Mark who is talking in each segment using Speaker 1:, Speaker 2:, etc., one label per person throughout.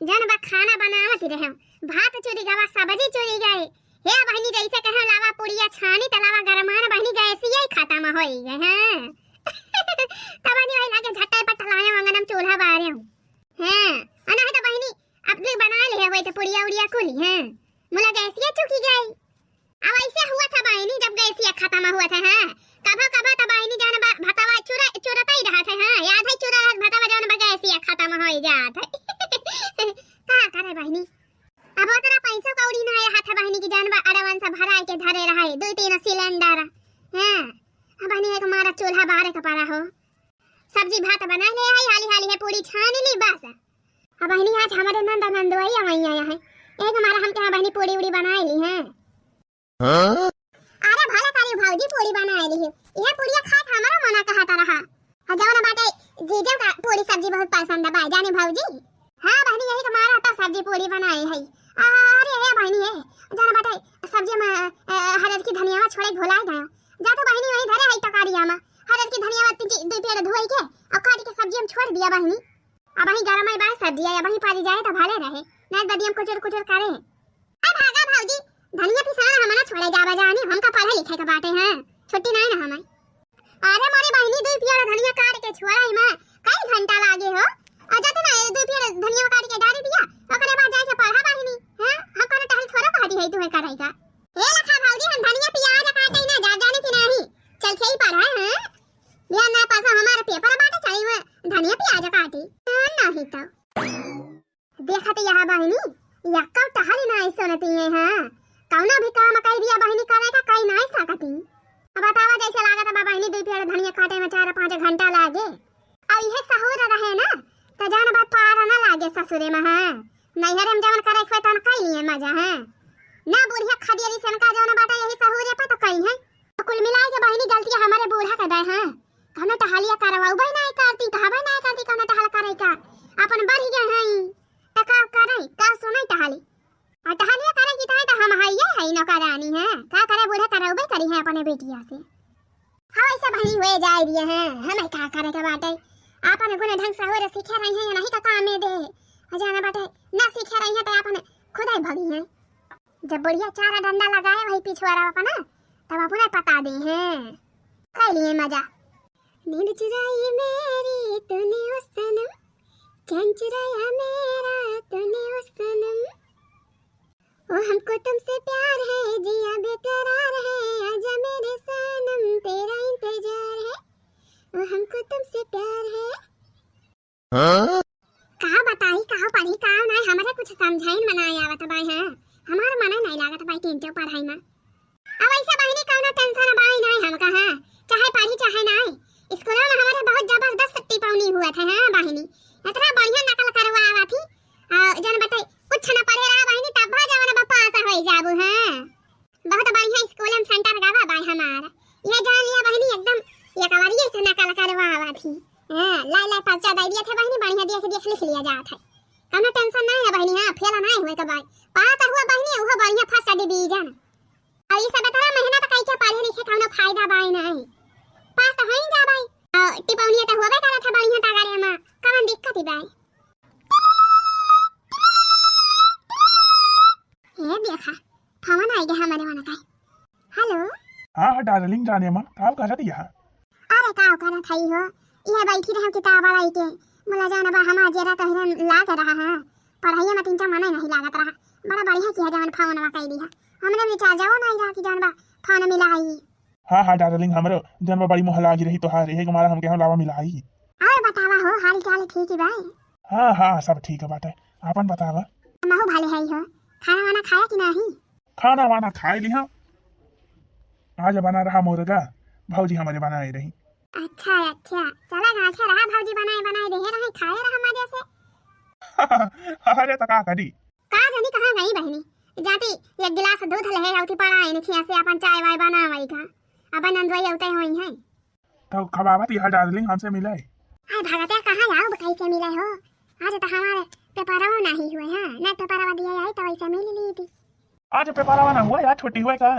Speaker 1: जन बा खाना बनावत रहे भात चोरी गवा सब्जी चोरी गए हे बहनी जैसे कहे लावा पुड़िया छानी तलावा गरमान बहनी गैसी ही खाता में होई गए हैं तबनी वही लागे झट्टे पर तलाया मंगनम चूल्हा बारे हूं हैं अना है तो बहनी अपने बना ले होई तो पुड़िया उड़िया कुली हैं मुला गैसिया चुकी गई अब ऐसे हुआ था बहनी जब गैसिया खत्म हुआ था हैं कभा कभा तो बहनी जान भतावा चुरता ही रहा था हां याद है चुरा भतावा जान गैसिया खत्म होई जात है का करे बहनी अब तेरा पैसा कौड़ी ना है हाथ बहनी की जानवा अड़वन सा भरा के धरे रहा है 2-3 सिलेंडर हैं अब बहनी एक हमारा चूल्हा बाहर का पड़ा हो सब्जी भात बना ले आई हाली है पूरी छान ली बस अब बहनी आज हमारे नंदोई वहीं आया है एक हमारा हम क्या बहनी पूरी उड़ी बना ली है अरे भला तारी भौजी पूरी बना ली है यह पूरी खात हमारा मना कहता रहा जाओ ना बाटे जीजा का पूरी सब्जी बहुत पसंद है भाई जाने भौजी हां बहनी यही हमारा तो सब्जी पूरी बनाई है अरे ये बहनी है जाना बाटे सब्जी में हरद की धनिया छोड़े भुलाए गयो जा तो बहनी वही धरे है टकारिया में हरद की धनिया दो पेड़ धोई के और काट के सब्जी में छोड़ दिया बहनी अब वही गरम है बाय सब्जी है वही पारी जाए तो भाले रहे नहीं बदियम कुचर करे अरे भागा भौजी धनिया पिसाना हमना छोड़े जाबा जानी हमका पढ़े लिखे के बाटे हैं छुट्टी नहीं ना हमें अरे मोरी बहनी दो पेड़ धनिया काट के छोड़ा ही में कई घंटा लागे हो आजा तो ना दो पेड़ धनिया काट के डाल दिया ओकरे बाद जाके पढ़ा बहिनी हैं हम करे टहल छोरा कहती है तू है करेगा ए लखा भौजी हम धनिया प्याज काटे ना जा जाने की नहीं चल से ही पढ़ा है या ना पासा हमारे पेपर बाटे चाहिए में धनिया प्याज काटी नहीं तो देखा तो यहां बहिनी यक्का टहल ना सुनती है हां कौना भी काम कह दिया बहिनी करे का कई नहीं सकती अब बतावा जैसे लागत बा बहिनी दो पेड़ धनिया काटे में 4-5 घंटा लागे और यह सहूर रहे ना तो जान बा पार ना लागे ससुरे में हां नैहरे में जवन करे खवे तन कई लिए मजा है ना बुढ़िया खदियरी सन का जवन बाटा यही सहूरे पे तो कई है तो कुल मिलाए के बहिनी गलती हमारे बूढ़ा का दे हां कौन टहलिया करवाऊ भाई नहीं करती कहबे नहीं करती कौन टहल करे का अपन बढ़ गए हैं त का करे का सुनै टहली और टहलिया करे की तो हम हइए है न करानी है का करे बूढ़ा करवाऊ करी है अपने बेटिया से हां ऐसा बहिनी हुए जाए दिए हैं हमें का करे के बाटे आपन गुण ढंग से होरे सीखे रही है या नहीं का काम में दे जाना बाटे ना सीखे रही है तो आपन खुद ही भगी है जब बढ़िया चारा डंडा लगाए वही पिछवाड़ा अपना तब अपने पता दे हैं कह लिए मजा नींद चुराई मेरी तूने ओ सनम चैन चुराया मेरा तूने ओ सनम ओ हमको तुमसे प्यार है जिया बेकरार है आजा मेरे सनम तेरा इंतजार है ओ हमको तुमसे प्यार है कहा बताई कहा पढ़ी कहा नहीं हमारे कुछ समझाइन मनाई आवत बाई है हमार मन नहीं लागत बाई टेंशन पढ़ाई में अब ऐसा बहिनी कौनो टेंशन बाई नहीं हमका है चाहे पढ़ी चाहे नहीं स्कूल में हमारे बहुत जबरदस्त टिप्पणी हुआ था हां बहिनी इतना बढ़िया नकल करवा आवा थी जन बताई कुछ न पढ़े रहा बहिनी तब जवन बप्पा आसा होई जाबू हां बहुत बढ़िया स्कूल में सेंटर गावा बाई हमारा ये जान लिया बहिनी एकदम ये कवारी से नकल करवा आवा थी हां लाई पर्चा दे दिया थे बहिनी बढ़िया देख लिख लिया जात है कौनो टेंशन नहीं है बहिनी हां फेल नहीं हुए कबाई पास हुआ बहिनी वो बढ़िया फर्स्ट डिवीजन और ये सब तरह मेहनत कई के पढ़े लिखे कौनो फायदा बाई नहीं पास तो हई जा बाई और टिप्पणी तो होबे करा था बढ़िया तगारे में कौन दिक्कत ही बाई ये देखा फोन आई गया हमारे मन का हेलो
Speaker 2: हां डार्लिंग जाने मां का कर दिया
Speaker 1: अरे का करा थई हो ये बैठी रहे किताब वाला के मुला जाना बा हम जेरा तो हिरन ला के रहा है पढ़ाई में 3 महीना नहीं लागत रहा बड़ा बढ़िया किया जवन फोन वा कई दिया हमने विचार जाओ नहीं रहा कि जानबा फोन मिलाई
Speaker 2: हां डार्लिंग हमरो जनबा बड़ी मोहला गी रही तो हां रे हमारा हमके लावा मिलाई
Speaker 1: अरे बतावा हो हाल चाल ठीक है भाई
Speaker 2: हां सब ठीक है बाटे आपन बतावा
Speaker 1: महू भाले है हो खाना वाना खाया कि नहीं
Speaker 2: खाना वाना खा लिया आज बना रहा मुर्गा भौजी हमारे बनाई रही
Speaker 1: अच्छा चला अच्छा रहा भौजी बनाए दे रहे खाए रहा मजे से
Speaker 2: अरे तो का करी
Speaker 1: का जानी कहां गई बहनी जाती एक गिलास दूध ले औती पड़ा इनखिया से अपन चाय वाय बनावई का अपन नंदवाई औते होई है
Speaker 2: तो खबावत यह डार्लिंग हमसे मिले
Speaker 1: हाय भगते कहां आओ कैसे मिले हो आज तो हमारे पेपरवा नहीं हुए हां ना पेपरवा दिया आई तो वैसे मिल ली थी
Speaker 2: आज पेपरवा ना हुआ यार छुट्टी हुआ का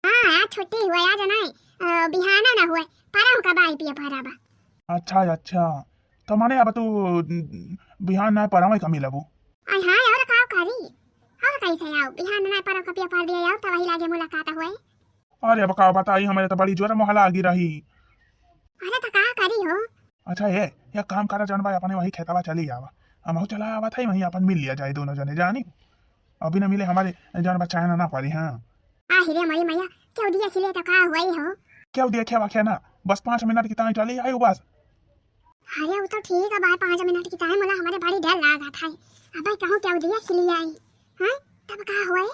Speaker 1: हां आज छुट्टी हुआ आज नहीं बिहाना ना हुए परम का बाई पिया परवा
Speaker 2: अच्छा तो माने अब तू बिहान ना परम का मिलबू
Speaker 1: आई हां कैसे आओ बिहान ना पर कपिया पर दिया आओ तो वही लागे मुलाकात हुए।
Speaker 2: अरे अब का बताई हमें तो बड़ी जोर मोहला आगी रही।
Speaker 1: अरे तो का करी हो।
Speaker 2: अच्छा ये काम करा जनबा अपने वही खेतवा चली जावा हम चला आवा था वहीं अपन मिल लिया जाए दोनों जने जानी अभी न मिले हमारे जानबा चाहना ना पड़ी। हाँ
Speaker 1: आ हिरे मरी मैया क्यों दिया खिले तो का हुई हो।
Speaker 2: क्या देखिया वाख्या ना बस 5 मिनट की ताई चली आई बस।
Speaker 1: अरे वो तो ठीक है भाई 5 मिनट की टाइम होला हमारे बड़ी डर लगा था। अब कहूं क्या दिया खिली आई। हां तब का हुई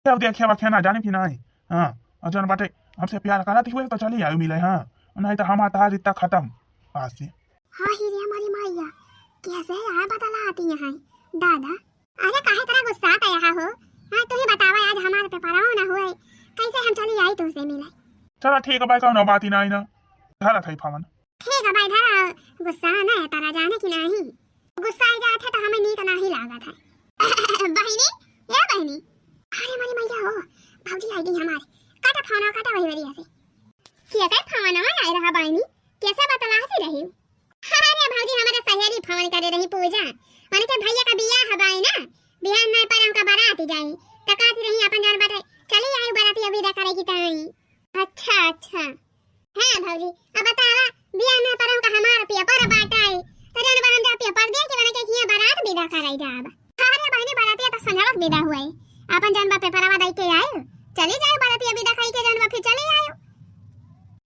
Speaker 2: क्या देखिया वाख्या ना जाने की नहीं। हाँ जन बाटे हमसे प्यार कराती हुए तो चली आई मिले। हाँ नहीं तो हम ताज इतना खत्म आज से।
Speaker 1: हाँ हिरे हमारी मैया कैसे यार बतला आती है दादा। अरे काहे तरह गुस्सा आया हो। हाँ तू ही बतावा आज हमारे पे पराओ ना हुए कैसे हम चली आई तुमसे मिले।
Speaker 2: चलो ठीक है भाई कौन बात ही नहीं ना धरा था फवन।
Speaker 1: ठीक है भाई धरा गुस्सा ना है तारा जाने की नहीं गुस्सा आ जाता तो हमें नीक नहीं लगा था। बहनी या बहनी अरे मरी मैया हो भौजी आई गई हमारे काटा खाना काटा वही वरी ऐसे क्या कर फवन आई रहा बहनी कैसे बतलाती रही। अरे भौजी हमारे सहेली फोन करे रही पूजा माने के भैया का बियाह हबाई ना बिहान ना पर हमका बारात जाई तकाती रही अपन जान बाटे चली आई बाराती अभी दा करेगी ताई। अच्छा अच्छा हां भौजी अब बतावा बियाह ना पर हमका हमार पिया पर बाटाई तो जान बहन जा पिया पर दे के बने के किया बारात विदा कराई जाब। अरे बहनी बाराती तो संझावक विदा हुई अपन जान बापे परवा दई के आए चली जाए बाराती विदा खाई के जान बापे चले आए।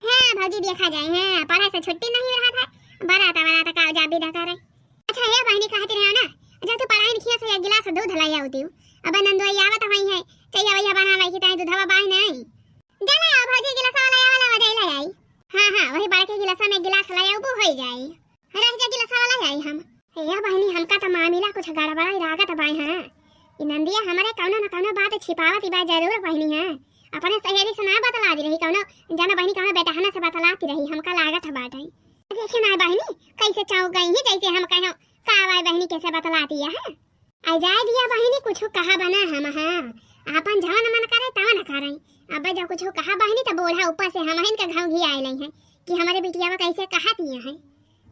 Speaker 1: हां भौजी देखा जाए हां पढ़ाई से छुट्टी नहीं रहा था बारात का जा विदा करे। अच्छा ये बहनी कहती रहे ना जा तू पढ़ाई लिखिया से एक गिलास दूध लाई आउती अब नंदोई आवत वही है चाहिए भैया बना लाई की ताई दूधवा बाई नहीं जाना आ भौजी गिलास वाला वजई लाई आई। हां वही बड़के गिलास में गिलास लाई आउ हो जाए अरे जा गिलास वाला आई हम। ये बहनी हमका तो मामला कुछ गड़बड़ाई लागत बाई। हां ई नंदिया हमारे कौनो न कौनो बात छिपावती बा जरूर बहनी है अपने सहेली से ना बतला दी रही कौनो जाना बहनी कौनो बेटा हना से बतलाती रही हमका लागत बाटे। देखिए ना बहनी कैसे चाव गई है जैसे हम कहो कावाई बहनी कैसे बतलाती है। आ जाए दिया बहनी कुछ कहा बना हम। हां अपन जवन मन करे तव न करे अब जो कुछ कहा बहनी तो बोला ऊपर से हम इनका घाव घी आए नहीं है कि हमारे बिटिया कैसे कहती है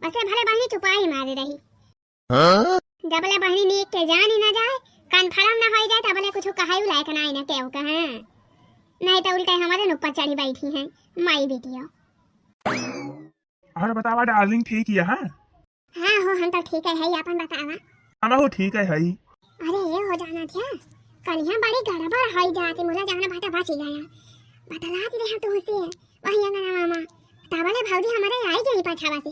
Speaker 1: बसे भले बहनी चुपाई मारे रही। जबले बहनी नीक के जान ही ना जाए कन्फर्म ना हो जाए तबले कुछ कहाई लायक ना ना केहू कहा नहीं तो उल्टा हमारे ऊपर चढ़ी बैठी है माई बिटिया।
Speaker 2: अरे बतावा डार्लिंग ठीक है। हाँ
Speaker 1: हाँ हो हम तो ठीक है अपन बतावा।
Speaker 2: हम हो ठीक है।
Speaker 1: अरे ये हो जाना था कल यहाँ बड़ी गड़बड़ हो जाती मुझे जाना भाटा बच गया बतला दी रहे तुमसे वही अंगना मामा तावले भौजी हमारे आई गई पाछावा से।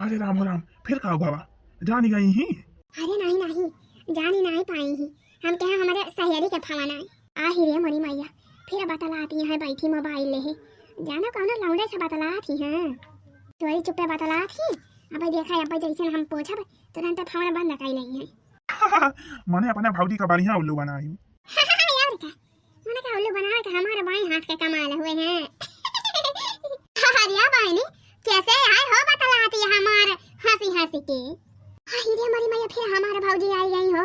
Speaker 2: अरे राम राम फिर का बाबा जानी गई ही।
Speaker 1: अरे नहीं जानी नहीं पाई ही हम कहे हमारे सहेली के फवाना आ ही रे मरी मैया फिर बतलाती है बैठी मोबाइल ले जाना कौन लौंडे से बतलाती है तोरी चुपे बतलाती अब देखा अब जैसे हम पूछब तुरंत फवाना बंद कर लेंगे।
Speaker 2: मैंने अपने भौजी का बढ़िया उल्लू बनाई।
Speaker 1: यार का मैंने का उल्लू बनाए के हमारे बाई हाथ के कमाल हुए हैं। अरे बहनी कैसे आए हो बतलाती है हमारे हंसी के। हीरे मरी मैया फिर हमारे भौजी आई गई हो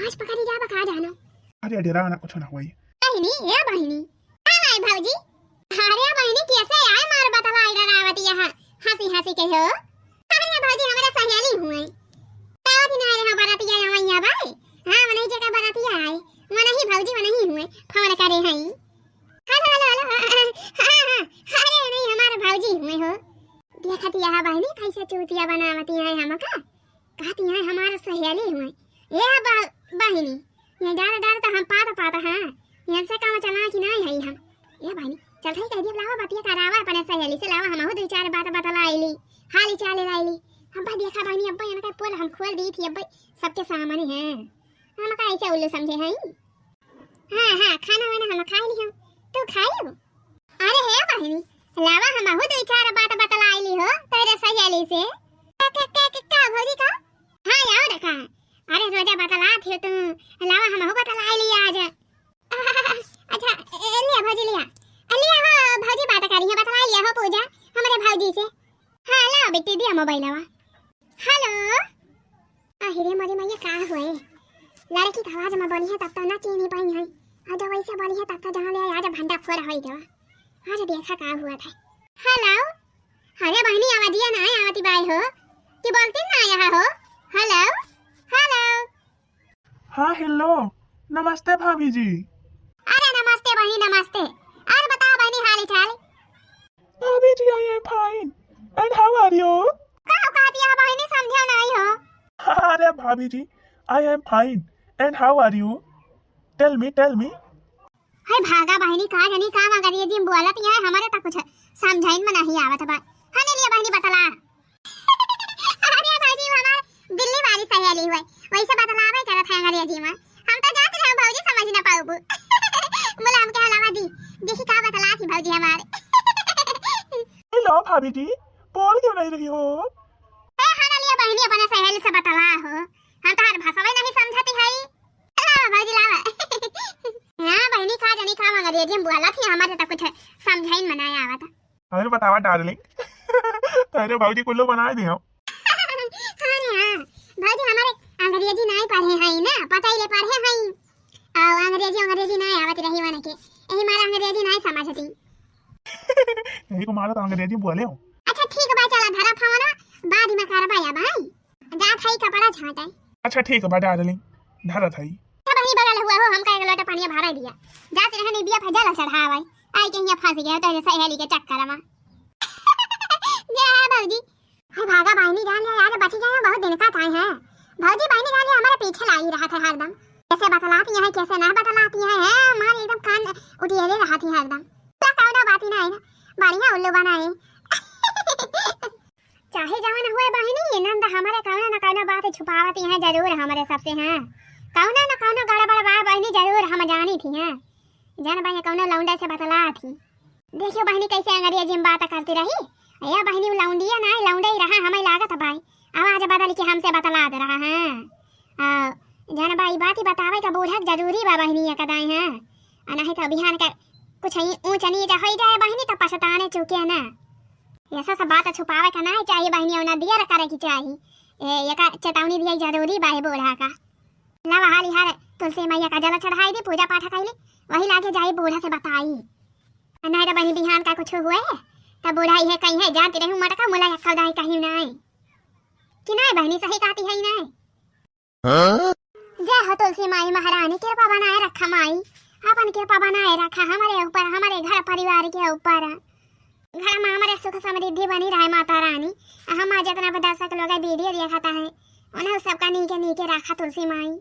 Speaker 1: आज पकड़ी जा बका जाना।
Speaker 2: अरे डरा ना कुछ ना हुई
Speaker 1: बहनी ये बहनी हाय भौजी अरे बहनी कैसे आए मार बतलाई डरावती है हंसी के हो। अरे भौजी हमारे सहेली हुए ताऊ दिन आए हैं बरातिया यहाँ भाई। हां मने जगह बरातिया आए मने ही भौजी मने ही हुए फोन करे हैं हेलो हां अरे नहीं हमारे भौजी हुए हो देखती है बहनी कैसे चूतिया बनावती है हमका कहती है हमारे सहेली हुए। ये बहनी ये डर तो हम पाता हां यहाँ से काम चला कि नहीं है हम। ये बहनी चल ठीक है जब लावा बतिया करावा अपने सहेली से लावा हम दो चार बात बतलाईली हाली चाले लाईली हम देखा बहनी अब यहाँ का पोल हम खोल दी थी अब सबके सामने हैं हम का ऐसे उल्लू समझे हैं। हां खाना वाना हम खा ली हम तू खाई हो। अरे हे बहनी लावा हम दो चार बात बतलाईली हो तेरे सहेली से का भौजी का। हां यार देखा अरे रोजा बतला थी तू लावा हम बतलाईली आज। अच्छा ले भौजी लिया हो भौजी बात करी है बतला लिया हो पूजा हमारे भौजी से। हां ला बेटी दिया मोबाइल आवा हेलो अरे मरे मैया का हुए लड़की की आवाज में बोली है तब तो ना चीन ही पाई है आज वैसे बोली है तब तो जहां ले आज भंडा फोड़ होई गया आज देखा का हुआ था। हेलो अरे बहनी आवाज दिया ना आवती बाई हो कि बोलती ना आया हो। हेलो
Speaker 2: हाँ हेलो नमस्ते भाभी जी।
Speaker 1: अरे नमस्ते बहनी नमस्ते। और बताओ बहनी हाल चाल।
Speaker 2: भाभी जी I am fine and how are you?
Speaker 1: का दिया बहनी समझो नहीं हो।
Speaker 2: अरे भाभी जी I am fine and how are you? Tell me.
Speaker 1: हाय भागा बहनी का जनी का मगर ये जी बोलत है हमारे तक कुछ समझाइन में नहीं आवत बा। हने लिए बहनी बतला। अरे भाजी हमार दिल्ली वाली सहेली हुई वैसे बतलावे चलत है अंग्रेजी में। हम तो जात रहे भौजी समझ ना पाऊ। बोला हम के अलावा दी देखी का बतला थी भौजी हमारे।
Speaker 2: हेलो भाभी जी बोल क्यों नहीं रही हो?
Speaker 1: ए हने लिए बहनी अपने सहेली से बतला हो। हम तो हर भाषा नहीं समझती है। लावा भौजी लावा। हां बहनी का जनी का मगर ये जी बोलत है हमारे तक कुछ समझाइन में नहीं आवत।
Speaker 2: अरे बतावा डार्लिंग अरे भाभी कुल्लू बना दियो।
Speaker 1: भाजी हमारे अंग्रेजी नहीं पढ़े हैं ना पता ही ले पढ़े हैं और अंग्रेजी नहीं आवत रही वाने के यही मारा अंग्रेजी नहीं समझती।
Speaker 2: यही को मारो तो अंग्रेजी बोले हो।
Speaker 1: अच्छा ठीक है भाई चला धरा फोन बाद में करबा या भाई जात है कपड़ा झाटे।
Speaker 2: अच्छा ठीक है डार्लिंग धरा थई
Speaker 1: सब ही बगल हुआ हो हमका एक लोटा पानी भरा दिया जात रहने बिया फजल चढ़ावे आई के यहाँ फंस गया तो सहेली के चक्कर में। जय भौजी हाय भागा बहनी जान ले यार बची जाए बहुत दिन का टाइम है। भौजी बहनी जान ले हमारे पीछे लाई रहा था हरदम कैसे बतलाती है कैसे ना बतलाती है हमारे एकदम कान उठिए रहा थी हरदम क्या कौना बात ही नहीं बढ़िया उल्लू बनाए। चाहे जवान हुए बहनी ये नंद हमारे कौना ना कौना बात छुपावती है जरूर हमारे सबसे हैं कौना ना कौना गड़बड़ बात बहनी जरूर हम जानी थी हैं जान भाई कौना लौंडे से बतला थी। देखियो बहनी कैसे अंग्रेजी में बात करती रही या बहनी लौंडिया ना लौंडे ही रहा हमें लागत भाई आवाज बदल के हमसे बतला दे रहा है। जान भाई बात ही बतावे का बूढ़क जरूरी बा बहनी कदाई है नहीं तो अभियान का कुछ ऊंच नीच हो जाए बहनी तो पछताने चुके ना ऐसा सब बात छुपावे का नहीं चाहिए बहनी उन्हें दिया करे की चाहिए ये का चेतावनी दिया जरूरी बा बूढ़ा का लवा हाली हार तुलसी मैया का जल चढ़ाई दी पूजा पाठ कैली वही लाके जाई बूढ़ा से बताई नहीं तो बहनी बिहान का कुछ हुए तब बूढ़ा है कहीं है जानती रहूं मटका मुला अक्कल दाई कहीं नहीं कि नहीं बहनी सही कहती है नहीं। जय हो तुलसी माई महारानी कृपा बनाए रखा माई अपन कृपा बनाए रखा हमारे ऊपर हमारे घर परिवार के ऊपर घर में हमारे सुख समृद्धि बनी रहे माता रानी। हम जितना दर्शक लोग वीडियो देखता है उन्हें सबका नीके नीके रखा तुलसी माई।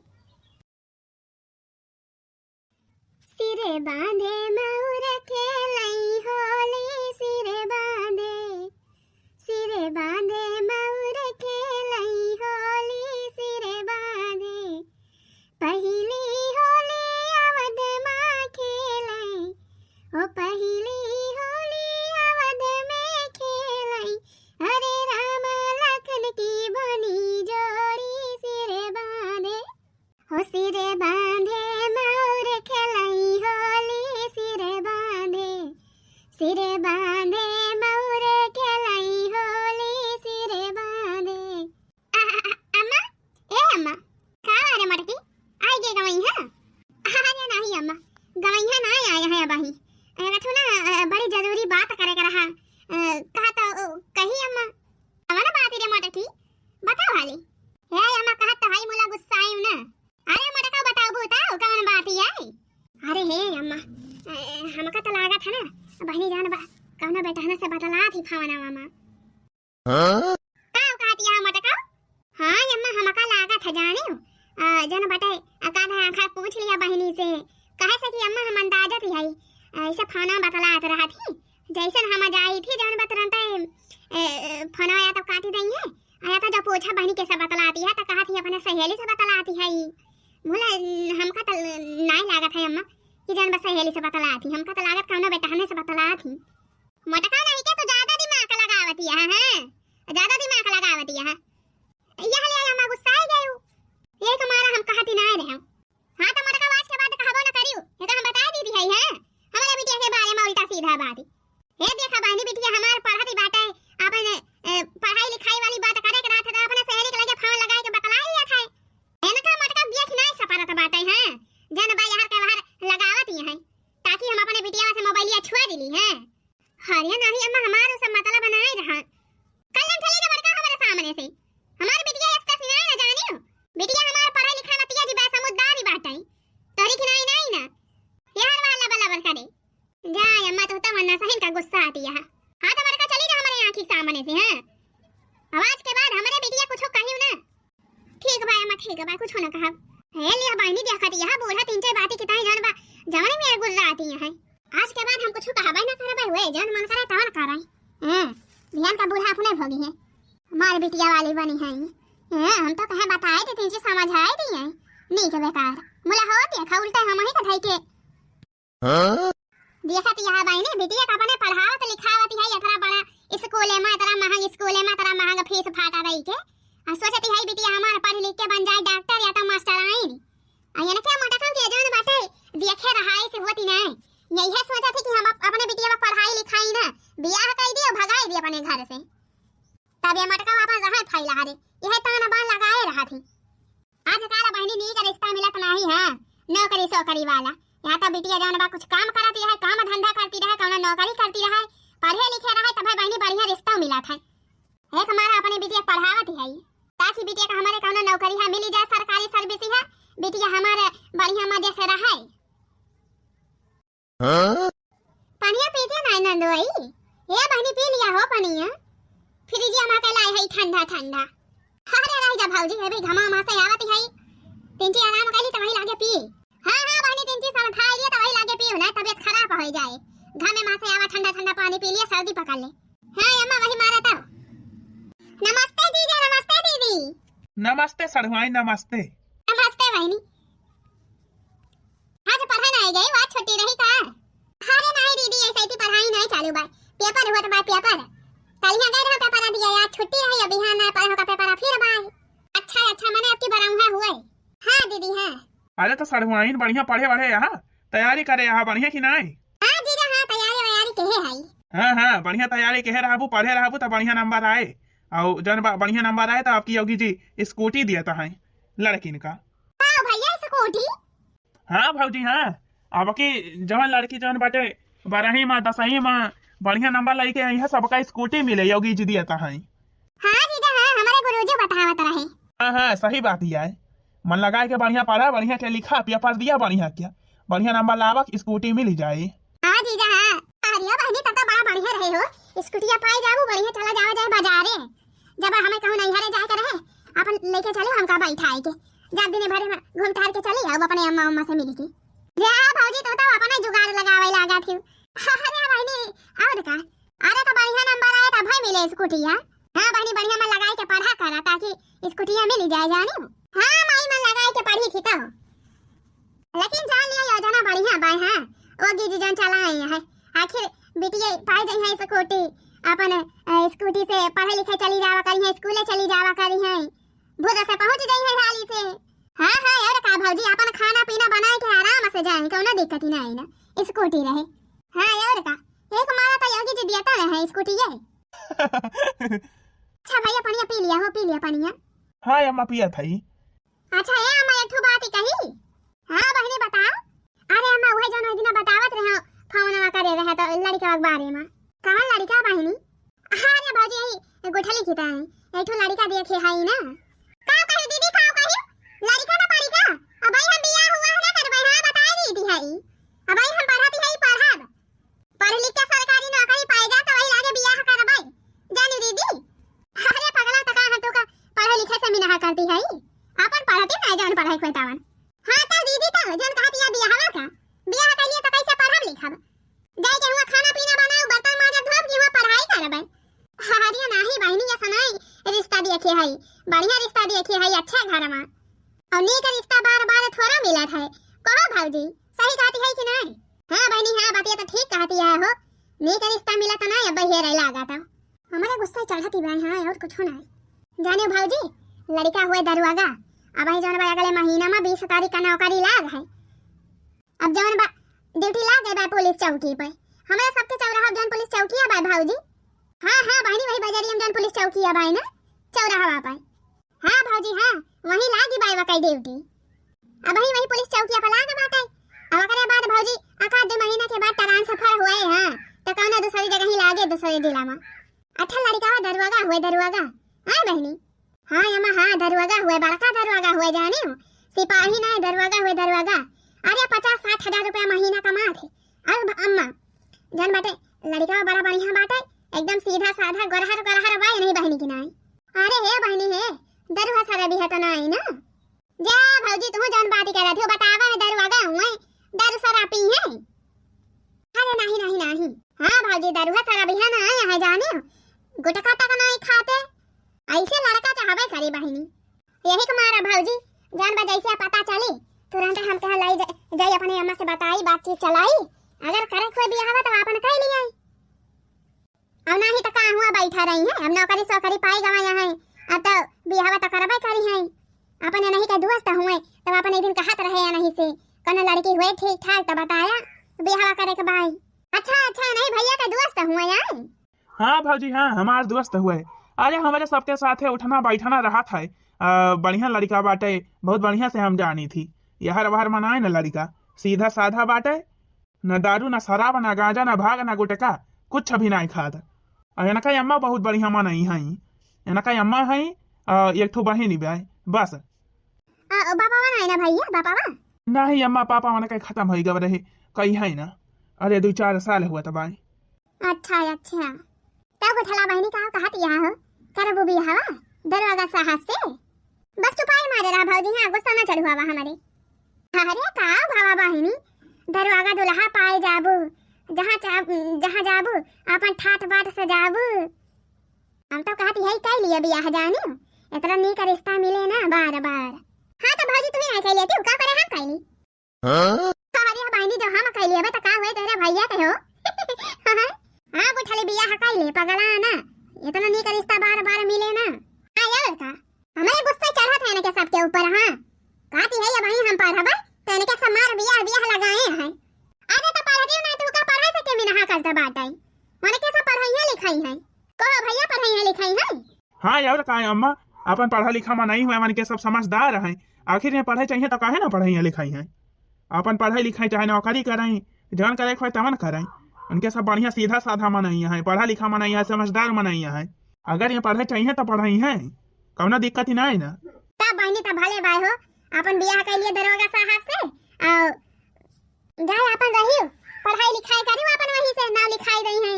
Speaker 1: सिरे बांधे मऊर खेलई होली सिरे बांधे मऊर खेलई होली सिरे बांधे पहली होली अवध माँ खेलई ओ पहली होली अवध में खेलई हरे राम लखन की बनी जोड़ी सिरे बांधे हो सिरे बांधे मऊर खेलई होली सिरे बांधे मऊर खेलई होली सिरे बांधे। अम्मा ए अम्मा का रे मटकी आई गे गवई है अरे नहीं अम्मा गवई है ना आया है अबही रखो ना बड़ी जरूरी बात करे कर रहा कहा तो कही अम्मा हमारा बात रे मटकी बताओ हाली हे अम्मा कहा तो हाई मोला गुस्सा आयु ना अरे मटका बताओ कौन बात है। अरे हे अम्मा हमका तो लागा था ना बहनी जान बा कौन बेटा से बतला थी फावना मामा का कहती है मटका। हां अम्मा हमका लागा था जाने जन बटे आधा आंखा पूछ लिया बहनी से कहे से कि अम्मा हम अंदाजा थी है ऐसा फावना बतलात रहा थी जैसे हम जाई थी जान बतरंते फोन आया तो काटी दई है आया था जब पूछा बहनी कैसे बतलाती है तो कहा थी अपने सहेली से बतलाती है मुला हमका तो नहीं लागत है अम्मा कि जान बस सहेली से बतला थी हमका तो लागत कौनो बेटा हने से बतला थी मटका नहीं के तो ज्यादा दिमाग लगावती है ज्यादा दिमाग लगावती है यह ले अम्मा गुस्सा आ गई ये तुम्हारा हम कहती नहीं रहे हां तो मटका आज के बाद कहबो न करियो ये तो हम बता दी थी है हमारे बिटिया के बारे में उल्टा सीधा बात है देखा बहनी बिटिया हमार पढ़ती बात है अपन पढ़ाई लिखाई वाली बात करे के रहा था अपने सहेली के लगे फोन लगाए के बतला लिया था एनका मटका देख नहीं सपारत बात है जन भाई यार के बाहर लगावत ही है ताकि हम अपने बिटिया से मोबाइलिया छुआ दिली है हरिया नहीं अम्मा हमारो सब मतलब बनाए रहा कल चली के मटका हमारे सामने से हमारी बिटिया इसका सिनाई न जानियो बिटिया हमार पढ़ाई लिखाई मतिया जी बा समुदारी बात है तो कहती है। हाँ तो मरका चली जा हमारे आँख के सामने से। हाँ आवाज के बाद हमारे बेटिया कुछ कहियो ना। ठीक बा अम्मा ठीक बा कुछ ना कहा है लिया बहनी देखती है बोला तीन चार बातें किताई जान बा जाने में गुजर आती है। आज के बाद हम कुछ कहबा ना करबा हुए जन मन करे तवन कराई। हां ध्यान का बूढ़ा अपने भोगी है हमार बेटिया वाली बनी है। हां हम तो कहे बताए थे तीन समझ आए दी है नहीं के बेकार मुला हो देखा उल्टा हम ही कथाई के। हां देखती है बहनी बेटिया का अपने पढ़ावत लिखावत है इतना बड़ा स्कूल में इतना महंगा स्कूल में इतना महंगा फीस फाटा रही के सोचती है बेटिया हमारा पढ़ लिख के बन जाए डॉक्टर या तो मास्टर आई अयन के मोटा काम के जान बाटे देखे रहाई से होती नहीं यही है सोचा थी कि हम अपने बेटिया को पढ़ाई लिखाई ना बियाह कर दियो भगाई दियो अपने घर से तब ये मटका वापस रहा फैला रे यह ताना बान लगाए रहा थी। आज काला बहनी नी का रिश्ता मिलत नहीं है नौकरी सोकरी वाला या तो बेटिया जान बा कुछ काम करती है काम धंधा करती रहे कौन नौकरी करती रहे पढ़े लिखे रहे तब बहनी बढ़िया रिश्ता मिला था। एक हमारा अपने बेटिया पढ़ावत है ताकि बेटिया का हमारे कौन नौकरी है मिली जाए सरकारी सर्विस है बेटिया हमारे बढ़िया मजे से रहे। पानिया पीते ना नंदोई ये बहनी पी लिया हो पानिया फ्रिज में के लाई है ठंडा ठंडा। अरे रह जा भौजी है भाई घमा से आवत है तिनची आराम कर ली तो वही लागे पी। हां हां बहनी तिनची सब खा लिए तो वही लागे पी ना तबीयत खराब हो जाए घामे में से आवा ठंडा ठंडा पानी पी लिया सर्दी पकड़ ले। हां अम्मा वही मारा था। नमस्ते जीजा नमस्ते दीदी।
Speaker 2: नमस्ते सड़वाई नमस्ते।
Speaker 1: नमस्ते बहनी आज पढ़ा नहीं गई आज छुट्टी रही का। अरे नहीं दीदी ऐसे ही पढ़ाई नहीं चालू बा पेपर हुआ तो बा पेपर कल ही गए पेपर दिया आज छुट्टी रही अभी हां ना पढ़ा का पेपर फिर बा। अच्छा अच्छा मैंने आपकी बराऊंगा हुए। हां दीदी हां।
Speaker 2: अरे तो सड़वाई बढ़िया पढ़े बढ़े यहाँ तैयारी करे यहाँ बढ़िया की नहीं।
Speaker 1: हां जीजा हां तैयारी कहे है।
Speaker 2: हां हां बढ़िया तैयारी कहे रहबू पढ़े रहबू तो बढ़िया नंबर आए और जन बढ़िया नंबर आए तो आपकी योगी जी स्कूटी दिया था है लड़किन का।
Speaker 1: हां भैया स्कूटी।
Speaker 2: हाँ भौजी हाँ अब की जवन लड़की जवन बाटे 12वीं में 10वीं में बढ़िया नंबर लेके आई है सबका स्कूटी मिले योगी जी दिया था है।
Speaker 1: हां जीजा हां हमारे गुरुजी बतावत रहे।
Speaker 2: हां हां सही बात ही है मन लगाए के बढ़िया पढ़ा बढ़िया के लिखा पेपर दिया बढ़िया क्या बढ़िया नंबर लावक स्कूटी मिल जाए।
Speaker 1: हां जीजा हां अरे बहनी तब तो बड़ा बढ़िया रहे हो स्कूटिया पाई जाऊ बढ़िया चला जावा जाए बाजारे जब हमें कहूं नहीं हरे जाए करे अपन लेके चलो हमका बैठाई के जब दिन भर में घूम टहल के चली अब अपने अम्मा उम्मा से मिली थी। जा भौजी तो अपने जुगाड़ लगावे लगा थी। अरे बहनी और का अरे तो बढ़िया नंबर आए तब भाई मिले स्कूटिया। हां बहनी बढ़िया में लगाई के पढ़ा करा ताकि स्कूटिया मिल जाए जानी। हां माई में लगाई के पढ़ी थी तो लेकिन जान लिया योजना बढ़िया बाय। हां वो दीदी जान चलाए है आखिर बेटिया पाई गई है स्कूटी अपन स्कूटी से पढ़े लिखे चली जावा करी है स्कूले चली जावा करी है भूजा से पहुंच गई है हाली से। हां हां और का भौजी अपन खाना पीना बनाए के आराम से जाए कोनो दिक्कत ही नहीं ना स्कूटी रहे। हां और का एक मारा तो योगी जी देता रहे स्कूटी ये। अच्छा भैया पानी पी लिया पानी।
Speaker 2: हां अम्मा पिया था ही।
Speaker 1: अच्छा ये अम्मा एक बात कही। हां बहनी बता। अरे अम्मा वही जन दिन बतावत रहे फोनवा करे रहे तो लड़का के बारे में कहां लड़का बहनी। हां रे भौजी यही गुठली खिता है एक लड़का देखे है ना का कही दीदी का कही लड़का ना पड़ी का अब भाई हम बियाह हुआ है ना करबै। हां बताई दीदी है अब भाई हम पढ़ती है पढ़ब पढ़ लिख के सरकारी नौकरी पाई जा तो वही लागे बियाह करबै जानी दीदी। अरे पगला तका हम तो का पढ़े लिखे से मिना करती है अपन पढ़ती नहीं जान पढ़ाई कोई तावन। हां तो दीदी तो जन कहती है बियाह का बियाह कर लिए तो कैसे पढ़ब लिखब जाई के हुआ खाना पीना बनाऊ बर्तन मांजब धोब की हुआ पढ़ाई करबै। हरिया नहीं बहनी ये सनाई रिश्ता देखे है बढ़िया रिश्ता देखे है अच्छा घर में और नी का रिश्ता बार बार थोड़ा मिला है कहो भौजी सही कहती है कि नहीं। हां बहनी हां बात तो ठीक कहती है हो नी का रिश्ता मिला तो नहीं अब हेरे लगा था हमारे गुस्सा चढ़ती भाई। हां और कुछ नहीं जाने भौजी लड़का हुए दरवाजा अब ही जौन अगले महीना में 20 तारीख का नौकरी लाग है। अब जौन ड्यूटी लाग गई पुलिस चौकी पे हमारे सबके चौराहा जौन पुलिस चौकी है भाई भौजी। हां हां बहनी वही बाजारी में जौन पुलिस चौकी है भाई ना चौराहा पे। हां भौजी हां वही लागी भाई वकई ड्यूटी अब वही पुलिस चौकी पे लाग बात है। अब एकरे बाद भौजी आका 2 महीना के बाद ट्रांसफर हुए हां तो कौन दूसरी जगह ही लागे दूसरे जिला में। अच्छा लड़का हुआ दरवाजा हां बहनी। हां अम्मा हां दरवाजा हुए बड़का दरवाजा हुए जाने सिपाही ना दरवाजा। अरे 50-60 हजार रुपया महीना कमा थे। अब अम्मा जन बाटे लड़का बड़ा बढ़िया बाटे, एकदम सीधा साधा गरहर गरहर बाई नहीं बहनी की नाई। अरे हे बहनी हे, दरुहा सारा भी है तो नहीं ना। जा भौजी तुम जौन बात कर रही हो बतावा है, दरुआ गए हुए दारू सारा पी है। अरे नहीं नहीं नहीं, हाँ भौजी दरुआ सारा भी है ना यहाँ जाने गुटका तक नहीं खाते, ऐसे लड़का चाहबे करी बहनी। यही तुम्हारा भौजी जान बा जैसे पता चली तुरंत हम कहा लाई जाई अपने अम्मा से बताई, बातचीत चलाई, अगर करे कोई भी आवा तो अपन कह लिया। अब नहीं तो कहाँ हुआ बैठा रही है, हम नौकरी सोकरी पाई गवाया है, अब तो बिहावा तो करबे करी है। अपने नहीं के दोस्त हुए तब अपन एक दिन कहत रहे या नहीं से कौन लड़की हुए ठीक ठाक तो बताया बिहावा करे के भाई। अच्छा अच्छा नहीं भैया के दोस्त हुए यार।
Speaker 2: हाँ भाजी हाँ, हमारे दोस्त हुए। अरे हमारे सबके साथ है उठना बैठना रहा था। बढ़िया लड़का बाटे, बहुत बढ़िया से हम जानी थी। यहर वहर मनाए न लड़का, सीधा साधा बाटे, न दारू न शराब न गांजा न भाग न गुटका, कुछ भी नहीं खात। इनका अम्मा बहुत बढ़िया मनाई है, इनका अम्मा है एक ठो बहन ब्याह बस।
Speaker 1: बापा नहीं ना भैया, बापा
Speaker 2: नहीं अम्मा पापा मन के खत्म हो गए रहे कही है ना। अरे 2-4 साल हुआ था भाई।
Speaker 1: अच्छा अच्छा, तब उठला बहनी का कहत यहाँ हो करबू बिहावा दरवाजा साहब से, बस चुपाई मारे रहा भौजी। हाँ गुस्सा न चढ़ुआ हमारे। अरे का भावा बहनी दरवाजा दुल्हा पाए जाबू, जहाँ जाबू अपन ठाट बाट से जाबू। हम तो कहती है कह लिया बियाह जाने, इतना नीक रिश्ता मिले ना बार बार। हाँ तो भौजी तुम्हें नहीं कह लेती का करे हम कहली। अरे बहनी जो हम कह लिए तो का हुए तेरे भैया के हो। हाँ गुठली बियाह कह ले पगला ना, इतना नीक रिश्ता बार बार मिले ना। हाँ यार का हमें गुस्सा चढ़ा था इनके सबके ऊपर। हाँ कहती है ये भाई हम पढ़बा तो इनके सब मार बियाह लगाए हैं। अरे तो पढ़ती ना तू का पढ़ा सके में नहा करता बात आई, माने कैसा पढ़ाई है लिखाई है को भैया पढ़ाई है लिखाई है।
Speaker 2: हाँ यार का अम्मा अपन पढ़ा लिखा में नहीं हुआ, मन के सब समझदार हैं। आखिर में पढ़ाई चाहिए तो काहे ना पढ़ाई लिखाई है। अपन पढ़ाई लिखाई चाहे नौकरी कराई, जौन करे खोए तवन कराई, उनके सब बढ़िया सीधा साधा मनाई है, पढ़ा लिखा मनाई है, समझदार मनाई है। अगर ये पढ़ाई चाहिए तो पढ़ाई है, कौनो दिक्कत ही नहीं ना।
Speaker 1: तब बहनी तो भले भाई हो अपन बियाह कर लिए दरोगा साहब से, और जाए अपन रही पढ़ाई लिखाई करी अपन वहीं से नाम लिखाई गई है।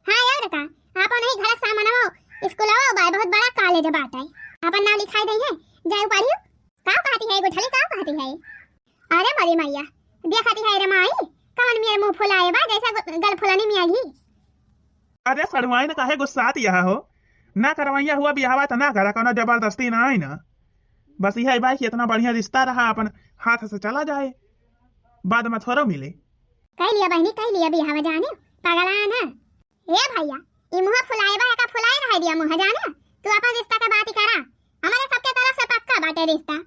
Speaker 1: हाँ यार का अपन ही घर सामने स्कूल आओ भाई, बहुत बड़ा कॉलेज बात है, अपन नाम लिखाई गई है। जाए पढ़ियो का कहती है गुठली का कहती है। अरे मरी मैया देखती है रे माई कौन मेरे मुंह फुलाए बा जैसा गल फुलानी मिया घी।
Speaker 2: अरे सड़वाई ने काहे गुस्सा दिया हो, ना करवाइया हुआ बियाह तो ना करा, कोनो जबरदस्ती ना आई ना। बस यह भाई कि इतना बढ़िया रिश्ता रहा अपन हाथ से चला जाए, बाद में थोड़ा मिले।
Speaker 1: कह लिया बहनी कह लिया बियाह जाने पगला ना। ए भैया ई मुंह फुलाए बा का फुलाए रह दिया मुंह जाने, तू अपन रिश्ता का बात करा, हमारे सबके तरफ से पक्का बाटे रिश्ता।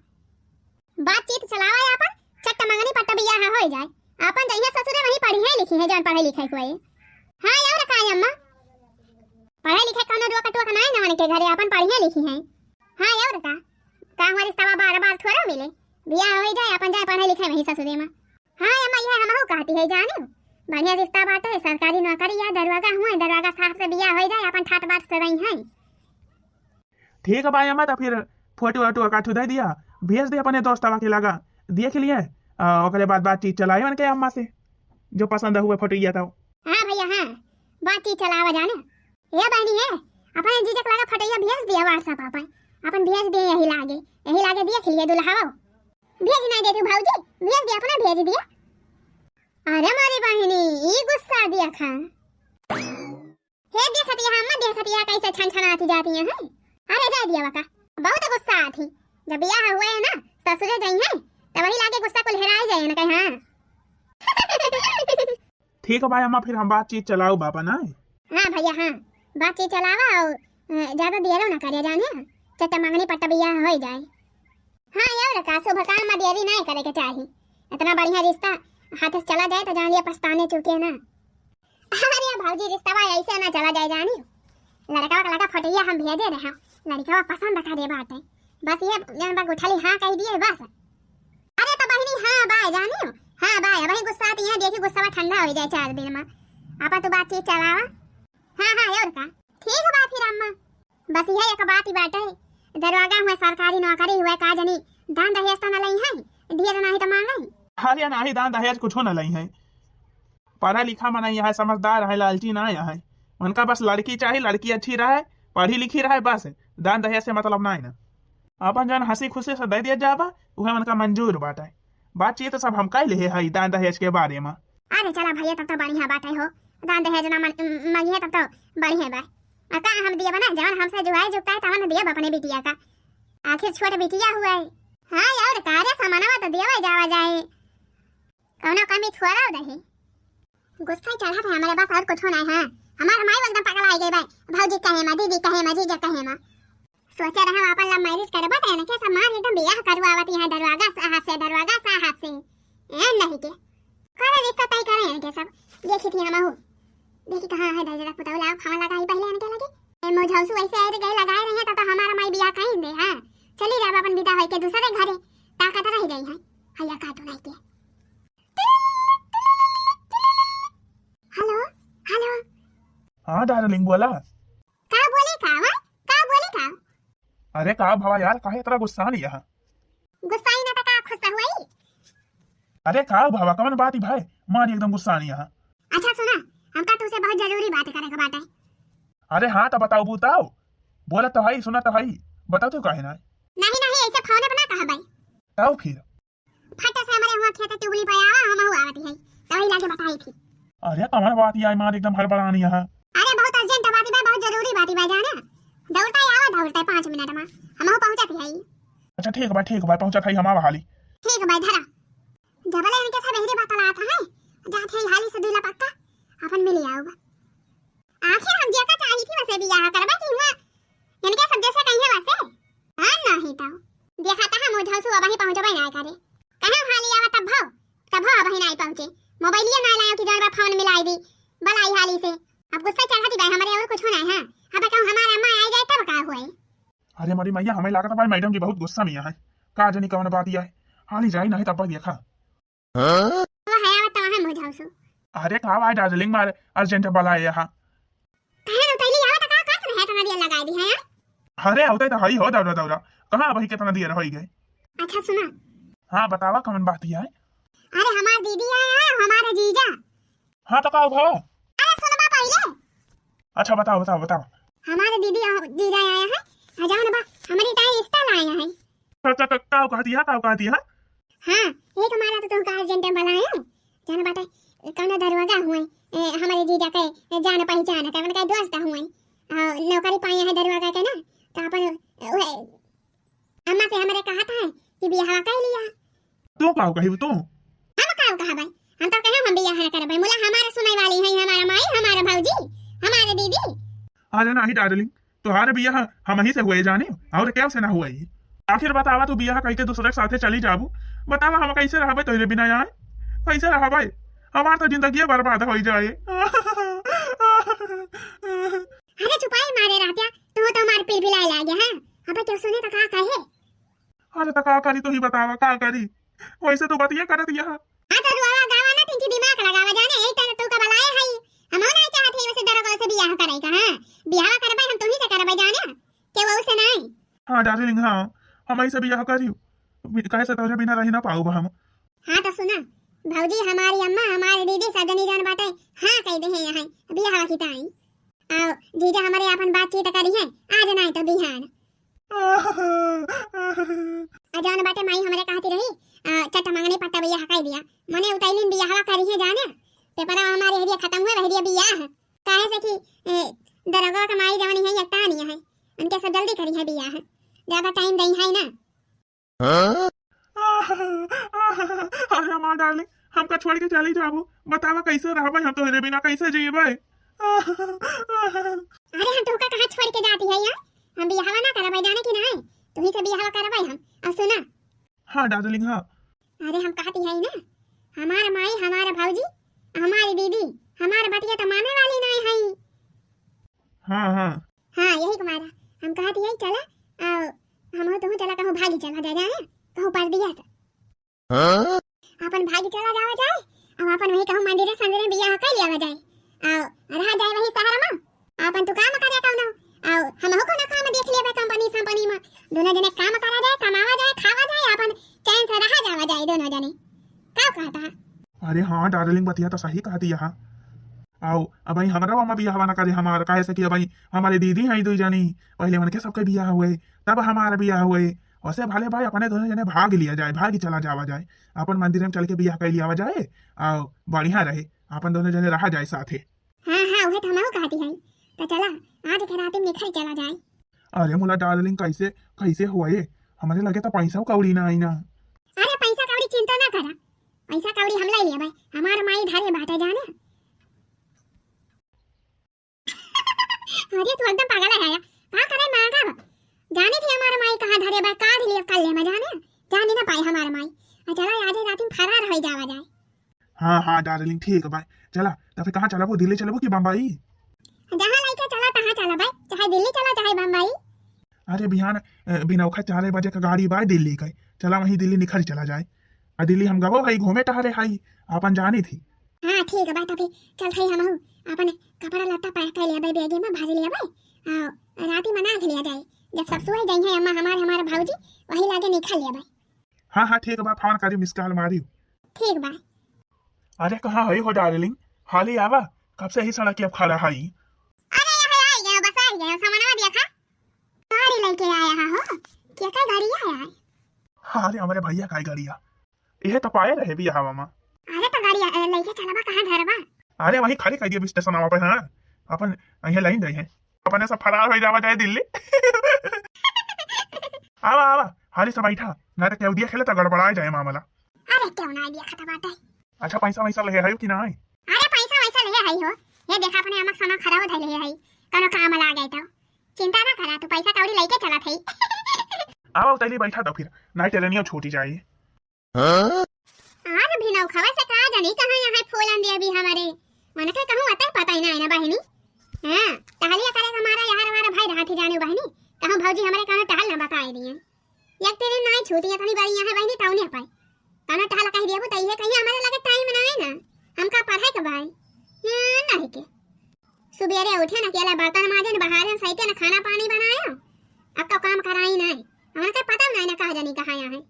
Speaker 1: बातचीत चलावा अपन चट्टा मंगनी पट्टा बियाह हो जाए, अपन जइया ससुरे वही पढ़ी है लिखी है जौन पढ़े लिखे हुए। हां यार का अम्मा पढ़े लिखे कोनो दो कटुआ का नहीं ना मन के घरे अपन पढ़ी लिखी है। हां यार का हमारे रिश्ता बार बार थोड़ा मिले, बियाह हो जाए अपन जाए पढ़े लिखे वही ससुरे में। हां अम्मा ये हमहु कहती है जाने बढ़िया रिश्ता बाटे, सरकारी नौकरी या दरवाजा हुए दरवाजा साहब से बियाह हो जाए अपन ठाट बाट से रही है।
Speaker 2: ठीक है भाई अम्मा, तो फिर फोटो वोटो काटू दे दिया, भेज दे अपने दोस्तवा के लगा देख लिए, ओकरे बाद बातचीत चलाई उनके अम्मा से जो पसंद हुए फोटो ये तो।
Speaker 1: हां भैया हां बातचीत चलावा जाने। ये बहनी है अपन जीजक लगा फोटो भेज दिया व्हाट्सएप अपन, अपन भेज दे यही लागे देख लिए दुल्हावा। भेज नहीं देती भौजी भेज दिया अपना भेज दिया। अरे मारी बहनी ई गुस्सा दिया खा हे देखती है अम्मा देखती है कैसे छनछनाती जाती है। अरे जा दिया वका बहुत गुस्सा आती, जब बियाह हुए है ना ससुरे गई है तब वही लागे गुस्सा को लहराई जाए ना कहीं। हां
Speaker 2: ठीक है भाई अम्मा, फिर हम बातचीत चलाओ बाबा ना।
Speaker 1: हां भैया हां बातचीत चलावा और ज्यादा देर ना करे जाने, चट्टा मंगनी पट्टा बियाह हो जाए। हां यार का शुभ काम में देरी नहीं करे के चाहिए, इतना बढ़िया रिश्ता हाथ से चला जाए तो जान लिया पछताने चुके ना। अरे भौजी रिश्ता ऐसे ना चला जाए जानी, लड़का का लगा फटिया हम भेजे रहे, लड़का पसंद कर दे बात है, बस ये जन बा गुठली हां कह दिए बस। अरे तो बहनी हां बाय जानी हां बाय वही गुस्सा आती है, देखी गुस्सा ठंडा हो जाए 4 दिन में आपा तो बातचीत चलावा। हां और का ठीक बा फिर अम्मा, बस यह एक बात ही बात है, दरवाजा हुए सरकारी नौकरी हुए का जनी दान दहेज तो न लई है, ढेर नहीं तो मांग नहीं।
Speaker 2: अरे ना ही दान दहेज कुछ न लई है, पढ़ा लिखा मना यहाँ समझदार है, लालची ना यहाँ। उनका बस लड़की चाहिए, लड़की अच्छी रहे, पढ़ी लिखी रहे, बस दान दहेज से मतलब ना ना। अपन जन हंसी खुशी से दे दिया जाबा वह उनका मंजूर बाटे। बातचीत तो सब हम कह ले है दान दहेज के बारे में।
Speaker 1: अरे चला भैया तब तो बढ़िया बात है हो, दान दहेज ना मांगी है तब तो बढ़िया बा। का हम दिया बना जवन हमसे जुआई जुकता है तवन दिया अपने बिटिया का, आखिर छोटे बिटिया हुआ है। हाँ यार कार्य सामानवा तो दिया जावा जाए, कौनो कमी थोड़ा रही। गुस्सा चढ़ा था हमारे पास और कुछ होना है। हमारा माई एकदम पकड़ आई गई भाई, भौजी कहे मा, दीदी कहे मा, जीजा कहे मा। सोचा रहा अपन लव मैरिज करबा त ना के सम्मान एकदम बियाह करवावत यहाँ दरवाजा साहब से ए नहीं के करे रिश्ता तय करे इनके सब। देखी थी हम हो, देखी कहां है दरवाजा पुताव लाओ खावा लगाई पहले इनके लगे ए मोझौसु ऐसे ऐसे गए लगाए रही है तो हमारा माई बियाह कहीं दे। हां चली जा अपन विदा होई के दूसरे घरे ताकत रह गई है। हैया का तो नहीं के हेलो हेलो।
Speaker 2: हाँ डार्लिंग बोला।
Speaker 1: का बोली का वा का बोली का।
Speaker 2: अरे का भवा यार काहे इतना गुस्सा नहीं यहाँ।
Speaker 1: गुस्सा ही ना तो का खुश हुई।
Speaker 2: अरे का भवा कौन बात ही भाई, मारी एकदम गुस्सा नहीं यहाँ।
Speaker 1: अच्छा सुना, हमका तुझसे बहुत जरूरी बात करे के बात है।
Speaker 2: अरे हाँ तो बताओ बताओ, बोला तो है, सुना तो है, बताओ तो काहे ना।
Speaker 1: नहीं ऐसे फोन पे ना कहा भाई।
Speaker 2: ताऊ फिर
Speaker 1: फटे से हमारे हुआ खेत टुबली पे आवा हम हुआ आती है तो वही लाके बताई थी।
Speaker 2: अरे कमर बात यार मार एकदम हड़बड़ानी यहाँ।
Speaker 1: अरे बहुत अर्जेंट बात है, बहुत जरूरी बात है जाना। दौड़ता ही आवा, दौड़ता 5 मिनट में हम हो पहुंचती है।
Speaker 2: अच्छा ठीक है भाई पहुंचा था हम हाली।
Speaker 1: ठीक है भाई धरा जबले इनके सब यही बात ला था है जाते ही हाली से दिला पक्का अपन मिल आओगा। आखिर हम जेका चाहिए थी वैसे बियाह करबा कि हुआ इनके सब जैसे कहीं है वैसे। हां नहीं तो देखा था हम मुझौसु अब ही पहुंचबे ना करे कहां हाली आवा तब अब ही नहीं पहुंचे। मोबाइल ये ना लायो कि जानवा फोन मिलाई दी बलाई हाली से। अब गुस्सा चढ़ाती भाई हमारे और कुछ होना है। हां अब कहूं हमारा अम्मा आ जाए तब का हुए।
Speaker 2: अरे मरी मैया हमें लागत भाई मैडम जी बहुत गुस्सा में है, का जानी कौन बात है, हाली जाई नहीं तब देखा।
Speaker 1: वो है आवत है मुझौसु।
Speaker 2: अरे का भाई दार्जिलिंग मार अर्जेंट बुलाए यहाँ।
Speaker 1: कहां उतैली आवत का कर है तना दिया लगाई दी है यार।
Speaker 2: अरे होते तो हई हो दौड़ा कहां वही कितना दिया रह गए।
Speaker 1: अच्छा सुना।
Speaker 2: हाँ बतावा कौन बात है।
Speaker 1: अरे हमार दीदी आया है हमारे जीजा।
Speaker 2: हाँ तो का भाव।
Speaker 1: अरे सुनबा पहले।
Speaker 2: अच्छा बताओ।
Speaker 1: हमारे दीदी जीजा आया है जाओ ना बा हमारी ताई रिश्ता लाया है।
Speaker 2: का कहती है।
Speaker 1: हां एक हमारा तो तुमका अर्जेंट बुलाया है जान बात है कौन दरवाजा हुए हमारे जीजा के जान पहचान है उनका दोस्त हुए नौकरी पाए हैं दरवाजा के ना तो अपन अम्मा से हमारे कहा था कि बियाह कर लिया।
Speaker 2: तू का कही तू
Speaker 1: हम का कहा भाई हम तो कहे हम बियाह कर भाई मुला हमारे सुनाई वाली है हमारा माई हमारा भौजी हमारे दीदी।
Speaker 2: अरे नहीं डार्लिंग तुम्हारे बियाह हम ही से हुए जाने और क्या से ना हुआ ही। आखिर बतावा तू बियाह कह के दूसरे के साथे चली जाबू, बतावा हम कैसे रहबे तोरे बिना यार, कैसे रहबे हमार तो जिंदगी बर्बाद हो जाए।
Speaker 1: अरे चुपाई मारे रहतिया तू तो मार पीर बिलाए लागे हैं अबे क्यों सुने तो का कहे।
Speaker 2: अरे तो का करी तू ही बतावा का करी, वैसे तो बतिया करत यहां।
Speaker 1: हां तो रुआवा गावा ना तिनकी दिमाग लगावा जाने यही तरह तू का बलाए है हम ना चाहते वैसे दरगो से बियाह करे का। हां बियाह करबे हम तुही से करबे जाने के वो से नहीं। हां
Speaker 2: डार्लिंग हां हम ऐसे बियाह करियो काहे से तोरे बिना रह ना पाऊ हम।
Speaker 1: हां तो सुना भौजी हमारी अम्मा हमारी दीदी सजनी जान बाटे हां कह दे है यहां बियाह की ताई आओ जीजा हमारे अपन बातचीत करी है आज नहीं तो बिहान। अजान बाटे माई हमारे कहती रही चट मांगने पट्टा बियाह कह दिया मने उतैलिन बियाह करी है जाने पेपर हमारे हरिया खत्म हुए वही बियाह काहे से कि दरगो का माई जवानी है एकता नहीं है उनके सब जल्दी करी है बियाह ज्यादा टाइम नहीं है ना।
Speaker 2: अरे हमार डार्लिंग हमका छोड़ के चली जाबू, बतावा कैसे रहबे हम तोरे बिना कैसे जीबे।
Speaker 1: अरे हम तो का कहां छोड़ के जाती है यार हम बियाह ना करबे जाने की नहीं तुही से बियाह करबे हम। और सुना।
Speaker 2: हां डार्लिंग हां।
Speaker 1: अरे हम कहती है ना हमारा माई हमारा भौजी हमारी दीदी हमारे बतिया तो माने वाली नहीं है। हां यही कुमारा हम कहती है चला हम तो चला कहूं भागी चला जा जाने कहूं पर दिया था अपन भागी चला जावा जाए अब अपन वही कहूं मंदिर संदिर बियाह कर लिया जाए रहा जाए वही शहर में अपन तो काम करे कहूं ना हम हो को ना काम देख लेबे कंपनी में दोनों जने काम करा जाए कमावा जाए खावा जाए अपन चैन से रहा जावा जाए दोनों जने का कहता है।
Speaker 2: अरे हाँ डार्लिंग बतिया तो सही कहती यहाँ। आओ अब भाई हमारा वहाँ बियाह ना करे हमारा काहे से कि भाई हमारे दीदी हैं दो जनी, पहले उनके सबके बियाह हुए तब हमारा बियाह हुए। वैसे भले भाई अपने दोनों जने भाग लिया जाए, भाग ही चला जावा जाए, अपन मंदिर में चल के बियाह कर लिया जाए, आओ बढ़िया रहे, अपन दोनों जने रहा जाए साथे।
Speaker 1: हाँ हाँ वही तो हमहू कहती है, तो चला आज के रात में निकल चला जाए।
Speaker 2: अरे मोला डार्लिंग कैसे कैसे हुआ ये, हमारे लगे तो पैसा कौड़ी ना आई ना।
Speaker 1: अरे पैसा कौड़ी चिंता ना करा, पैसा कौड़ी हम ले लिया भाई, हमारा माई धारे बाटे जाने। अरे तू एकदम पागल है यार, का करे मांगा जाने थी हमारा माई कहां धरे बा, काढ़ लिया कल ले में जाने ना पाए हमारा माई। चला आज रात में फरार हो जावा जाए।
Speaker 2: हाँ हाँ डार्लिंग ठीक है भाई, चला तो फिर कहाँ चला, वो दिल्ली चला कि बम्बई?
Speaker 1: जहाँ लाइके चला तहाँ चला भाई, चाहे दिल्ली चला चाहे बम्बई।
Speaker 2: अरे बिहान बिनौखा 4 बजे का गाड़ी बा दिल्ली का, चला वहीं दिल्ली निकल चला जाए। और दिल्ली हम गवो भाई घूमे टहरे हाई, अपन जानी थी।
Speaker 1: हाँ ठीक है भाई, तो फिर चल भाई हम अपन कपड़ा लत्ता पैक कर लिया भाई, बैगे में भाज लिया भाई, और रात ही मना के लिया जाए, जब सब सोए जाएंगे अम्मा हमारे भाऊजी वही लागे निकल लिया भाई।
Speaker 2: हाँ हाँ ठीक है भाई, फोन करी मिस कॉल मारी।
Speaker 1: ठीक भाई।
Speaker 2: अरे कहाँ है हो डार्लिंग, हाली आवा, कब से ही सड़क अब खड़ा हाई।
Speaker 1: अरे यहाँ आ गया, बस आ गया, सामान देखा गाड़ी लेके आया हो, क्या क्या गाड़ी आया है?
Speaker 2: हाँ अरे हमारे भैया का गाड़िया यह तो पाए रहे भी हवा में।
Speaker 1: अरे तो गाड़ी लेके चला बा, कहाँ घर बा?
Speaker 2: अरे वहीं खाली कर दिया स्टेशन पे। हाँ अपन यहाँ लाइन रही है, अपने सब फरार हो जावा जाए दिल्ली। आवा आवा हाली से बैठा, ना तो क्या खेले तो गड़बड़ा जाए मामला।
Speaker 1: अरे क्यों ना दिया खता बात है।
Speaker 2: अच्छा पैसा वैसा ले है कि ना?
Speaker 1: अरे पैसा वैसा ले आई हो, ये देखा अपने अमक समा खरा हो धले है, कनो काम ला गए तो चिंता ना करा, तू पैसा कौड़ी लेके चला थई।
Speaker 2: आवा उतली बैठा तो फिर नाइट टेलनियो छोटी जाए।
Speaker 1: आज भी नौ खवा से कहा जानी कहां यहाँ फूलन दिया भी हमारे मन के कहूं अतः पता ही ना है ना बहनी। हां टहलिया करे हमारा यार हमारा भाई रहा थी जाने बहनी, कहूं भौजी हमारे कहूं टहल ना बताए दिए, एक तेरे ना छोटी है तनी बड़ी है बहनी, ताऊ ने पाई कहना टहल कह दिया तो ये कहीं हमारे लगे टाइम ना है ना, हमका पढ़ाई के भाई नहीं के सुबेरे उठे ना केला बर्तन माजे ना बहारे सही के ना खाना पानी बनाया, अब तो काम कराई नहीं, हमरा के पता नहीं ना कहा जानी कहां है,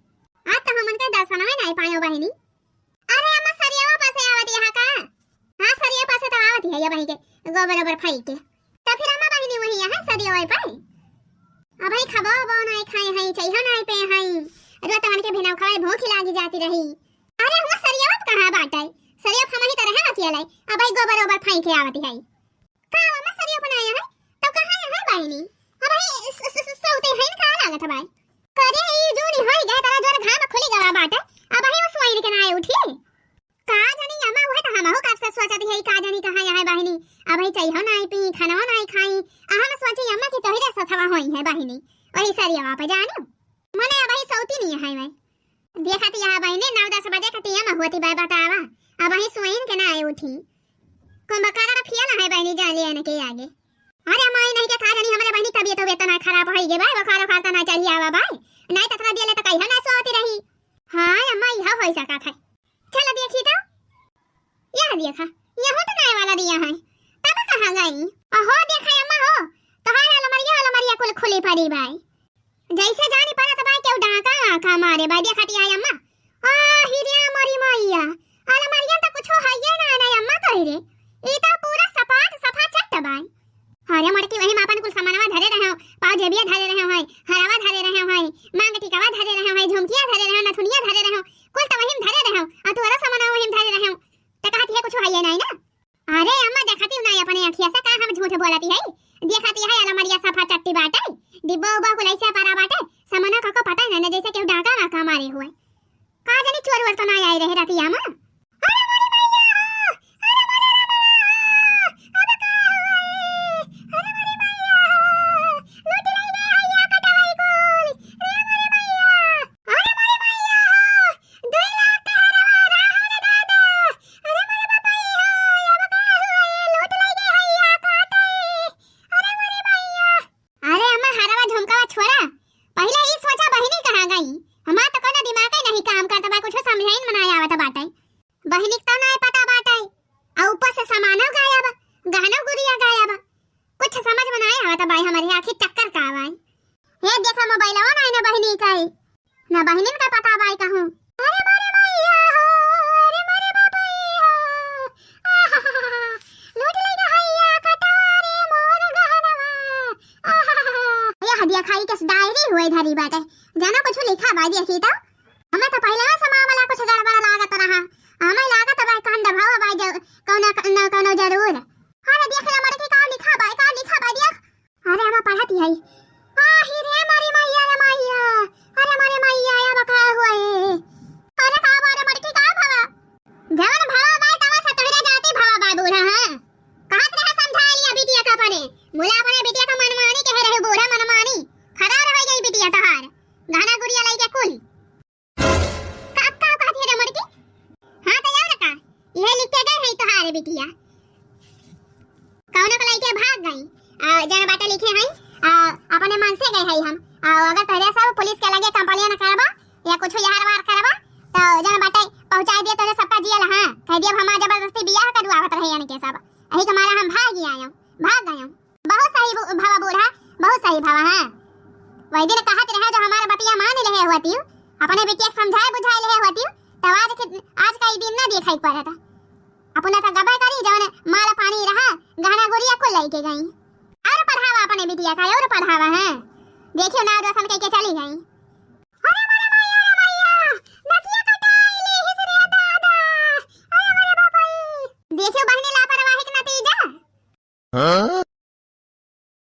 Speaker 1: आज तो हमन के दर्शन में नहीं पायो बहनी। अरे अम्मा सरियावा पासे आवत यहाँ का? हाँ सरिया पासे तो आवत है ये बही के गोबर ओबर फाई के, तो फिर अम्मा बहनी वही यहाँ सरियावा पे अब भाई खबो बो नहीं खाए हैं, चाहिए नहीं पे हैं, रोत मन के भिनाव खाए भूख लागी जाती रही। अरे हम सरियावा कहां बाटै, सरिया हम ही तरह है अकेले, अब भाई गोबर ओबर फाई के आवत है का अम्मा सरिया बनाया है तो कहां है बहनी? अब भाई सौते हैं का लागत भाई करे ई जोनी होई गए तारा जोर घाम खुली गवा बाटे, अब ही उस वही के ना उठी का जानी अम्मा हुए तो हम हो कब से सोचती है का जानी कहां है बहनी, अब ही चाहिए नहीं पी खाना नहीं खाई, हम सोची अम्मा की तोहरे सथवा होई है बहनी, वही सरिया पे जानो मने अब ही सौती नहीं है मैं देखती है बहनी 9-10 बजे का टिया में होती बाय बतावा, अब ही सोइन के ना उठी को बकारा फिया ना है बहनी जा ले के आगे। अरे माई नहीं के कारण हमारे बहनी तबीयत तो वेतन खराब हो गई भाई, बुखार खाता ना चाहिए आवा भाई, नहीं तो थोड़ा दिले तो कहीं ना सोती रही। हां अम्मा यह हो सका था, चल देखी तो यह देखा यह तो नए वाला दिया है, तब कहां गई? हो देखा अम्मा हो तोहार अलमारिया कुल खुली पड़ी भाई, जैसे जानी पड़ा तो भाई क्यों डाका का मारे भाई देखती है अम्मा। आ हिरिया मरी मैया अलमारिया तो कुछ है ना नहीं अम्मा कह रे, ई तो पूरा सपाट सफा चट भाई। अरे मड़की वही मापन कुल सामानवा धरे रहे हो, पाव जेबिया धरे रहे हो, हरावा धरे रहे हो, मांग टिकावा धरे रहे हो, झुमकिया धरे रहे हो, नथुनिया धरे रहे हो, कुल तो वही धरे रहे हो, और तोरा सामानवा वही धरे रहे हो, तो कहती है कुछ है नहीं ना? अरे अम्मा देखती नहीं अपने अखिया से का हम झूठ बोलती है, देखती है अलमारिया सफा चट्टी बाटे, डिब्बा उब्बा कुल ऐसे पारा बाटे, सामान का पता है ना जैसे केहू डाका ना का मारे हुए, का जानी चोर वर तो ना आए रहे राती अम्मा। बहनी तो नहीं पता बाटे, और ऊपर से सामानो गायब, गहना गुड़िया गायब, कुछ समझ में नहीं आवत भाई हमारी आंखें चक्कर का भाई। ये देखा मोबाइलवा नहीं ना बहनी का, ना बहनी का पता भाई कहूं। अरे मारे भैया हो, अरे मारे बाबा हवा देखी तो हमें तो पहले समा वाला कुछ गड़बड़ लागत रहा हमें लागत भाई कान दबावा भाई कौनो जरूर अरे देख ले मर के का लिखा भाई देख अरे हम पढ़ती है आही रे मारी मैया रे मैया अरे मारे मैया या बका हुआ है अरे का बारे मर के का भावा जवन भावा भाई तवा से तोहरे जाती भावा भाई बूढ़ा हां कहत रहे समझा लिया बिटिया का पने मुला अपने बिटिया का मनमानी कह रहे बूढ़ा मनमानी खरा रह गई बिटिया तहार गाना गुड़िया लाई के कुल का कहती रे मर के हां तो जाओ ना का ये लिख के गए है तहारे बिटिया कौन को लाई के भाग गई जन बाटा लिखे हैं अपने मन से गए हैं हम अगर तोरे सब पुलिस के लगे कंप्लेन करबा या कुछ यार वार करबा तो जन बाटा पहुंचा दिए तोरे सबका जियल हां कह दिए हम जबरदस्ती बियाह करवावत रहे यानी के सब यही तुम्हारा हम भाग गए बहुत सही भावा बूढ़ा बहुत सही भावा हां वही दिन कहत रहे जो हमारे बतिया मान रहे होती अपने बेटिया समझाए बुझाए रहे होती तो आज का दिन ना दिखाई पड़ा था अपना का गबा करी जवन माल पानी रहा गहना गुड़िया को लेके गई और पढ़ावा अपने बिटिया का और पढ़ावा है देखियो ना रोशन के चली गई अरे मारे मैया नदिया कटाइली हिसरे दादा अरे मारे बापा देखियो बहनी लापरवाही का नतीजा